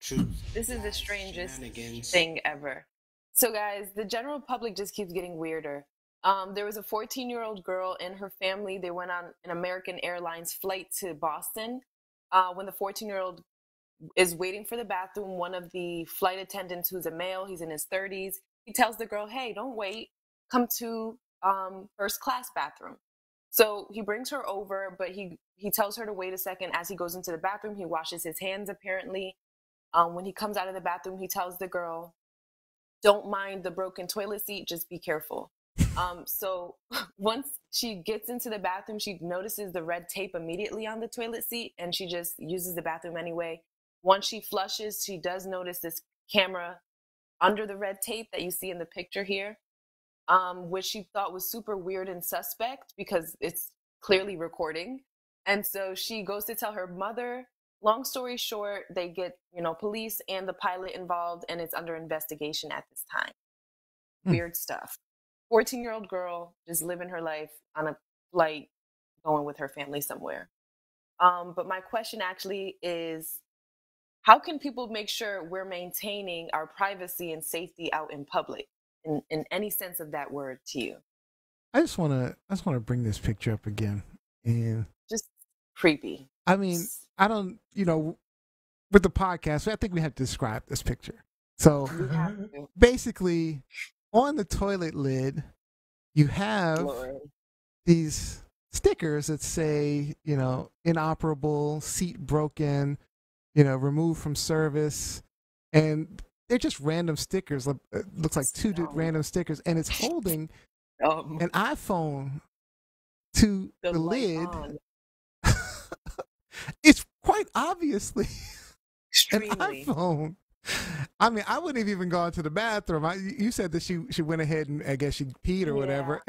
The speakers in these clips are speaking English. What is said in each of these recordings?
Truth. This is the strangest Shenanigans. thing ever. So, guys, the general public just keeps getting weirder. There was a 14-year-old girl and her family. They went on an American Airlines flight to Boston. When the 14-year-old is waiting for the bathroom, one of the flight attendants, who's a male, he's in his 30s, he tells the girl, "Hey, don't wait. Come to first class bathroom." So he brings her over, but he tells her to wait a second. As he goes into the bathroom, he washes his hands, apparently. When he comes out of the bathroom, he tells the girl, "Don't mind the broken toilet seat, just be careful." So once she gets into the bathroom, she notices the red tape immediately on the toilet seat, and she just uses the bathroom anyway. Once she flushes, she does notice this camera under the red tape that you see in the picture here, which she thought was super weird and suspect because it's clearly recording. And so she goes to tell her mother. Long story short, they get, police and the pilot involved, and it's under investigation at this time. Weird stuff. 14-year-old girl just living her life on a flight going with her family somewhere. But my question actually is, how can people make sure we're maintaining our privacy and safety out in public, in any sense of that word to you? I just want to bring this picture up again. And just creepy. I mean, I don't, with the podcast, I think we have to describe this picture. So basically, on the toilet lid, you have these stickers that say, inoperable, seat broken, removed from service. And they're just random stickers. It looks like two random stickers. And it's holding an iPhone to the lid. It's quite obviously an iPhone. I mean, I wouldn't have even gone to the bathroom. You said that she went ahead and I guess she peed or whatever.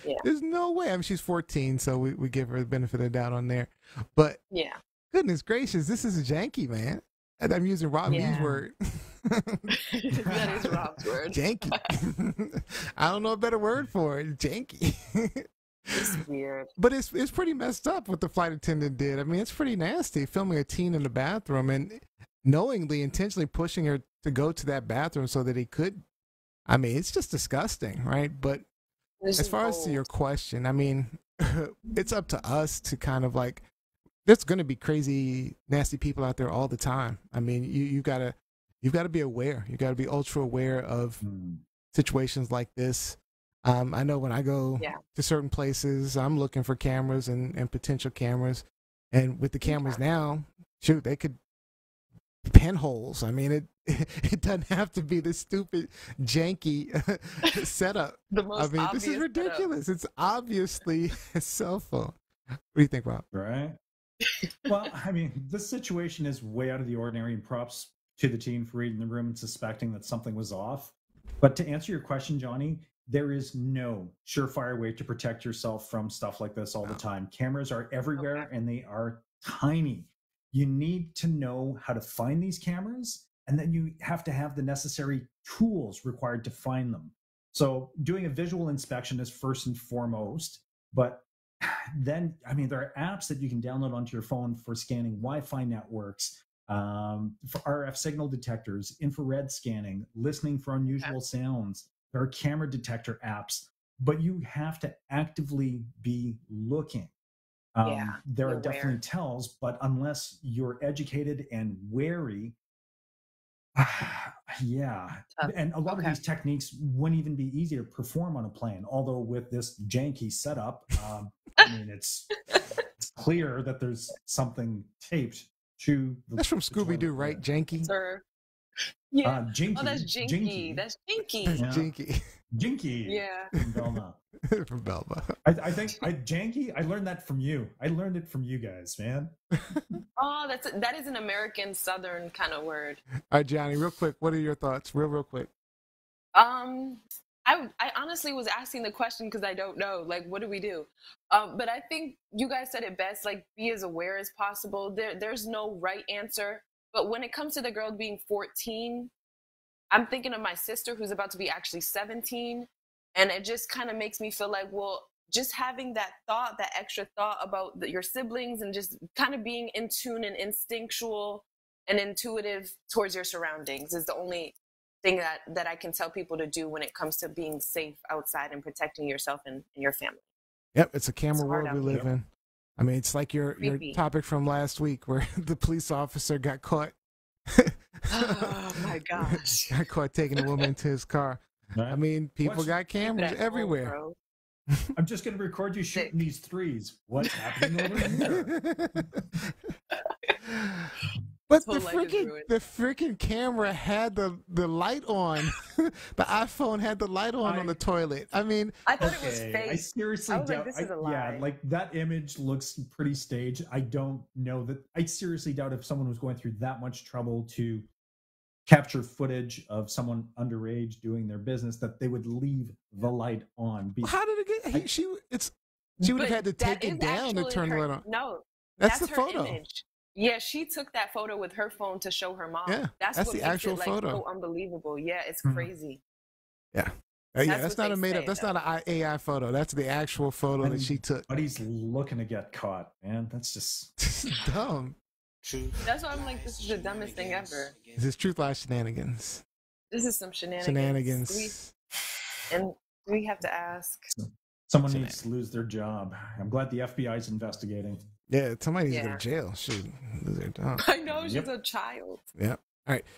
Yeah. There's no way. I mean, she's 14, so we give her the benefit of the doubt on there. But goodness gracious, this is janky, man. And I'm using Robbie's word. That is Rob's word. Janky. I don't know a better word for it. Janky. It's weird. But it's pretty messed up what the flight attendant did. I mean, it's pretty nasty, filming a teen in the bathroom and knowingly, intentionally pushing her to go to that bathroom so that he could. I mean, it's just disgusting, right? But as far as to your question, I mean, it's up to us to kind of like, there's going to be crazy, nasty people out there all the time. I mean, you've got to be aware. You got to be ultra aware of situations like this. I know when I go to certain places, I'm looking for cameras and potential cameras. And with the cameras now, shoot, they could pinholes. I mean, it doesn't have to be this stupid, janky setup. I mean, this is ridiculous. It's obviously a cell phone. What do you think, Rob? Right. Well, I mean, this situation is way out of the ordinary, and props to the teen for reading the room and suspecting that something was off. But to answer your question, Johnny, there is no surefire way to protect yourself from stuff like this all the time. Cameras are everywhere and they are tiny. You need to know how to find these cameras, and then you have to have the necessary tools required to find them. So doing a visual inspection is first and foremost, but then, I mean, there are apps that you can download onto your phone for scanning Wi-Fi networks, for RF signal detectors, infrared scanning, listening for unusual sounds. There are camera detector apps, but you have to actively be looking. There are definitely tells, but unless you're educated and wary, and a lot of these techniques wouldn't even be easy to perform on a plane. Although with this janky setup, I mean, it's clear that there's something taped to. That's from Scooby-Doo, right? Janky. Sir. Yeah. Jinky. Oh, that's Jinky. That's Jinky. Yeah. Jinky. Jinky. Yeah. From Velma. From Velma. I think Janky. I learned that from you. I learned it from you guys, man. Oh, that is an American Southern kind of word. All right, Johnny, real quick. What are your thoughts? Real quick. I honestly was asking the question because I don't know. Like, what do we do? But I think you guys said it best. Like, be as aware as possible. There's no right answer. But when it comes to the girl being 14, I'm thinking of my sister who's about to be actually 17. And it just kind of makes me feel like, well, just having that thought, that extra thought about your siblings and just kind of being in tune and instinctual and intuitive towards your surroundings is the only thing that I can tell people to do when it comes to being safe outside and protecting yourself and your family. Yep, it's a camera It's hard world we out live here. in. I mean, it's like your Creepy. topic from last week where the police officer got caught. Oh my gosh. Got caught taking a woman into his car. Right? I mean, people What's- got cameras Keep it at home, everywhere. bro. I'm just going to record you shooting these threes. What's happening over here? But His whole life is ruined. the freaking camera had the light on. The iPhone had the light on the toilet. I mean, I thought it was Okay, fake. I seriously I was like, doubt. this is a Yeah, lie. like that image looks pretty staged. I don't know that. I seriously doubt if someone was going through that much trouble to capture footage of someone underage doing their business that they would leave the light on. how did it get? She would have But had to that take it is down to actually turn the her- light on. No, That's that's the her photo. image. Yeah, she took that photo with her phone to show her mom. Yeah, that's that's what the makes actual it, like, photo. so unbelievable. Yeah, it's Mhm. crazy. Yeah. Yeah, That's that's what not a they made up. say, That's though. not an AI photo. That's the actual photo that And- she took. But he's looking to get caught, man. That's just. This is dumb. That's why I'm like, this is the dumbest thing ever. This is truth lies shenanigans. This is some shenanigans. Shenanigans. And we have to ask. Someone needs to lose their job. I'm glad the FBI is investigating. Yeah, somebody needs to go Yeah. to jail. Shoot, lose their job. I know she's Yep. a child. Yeah. All right.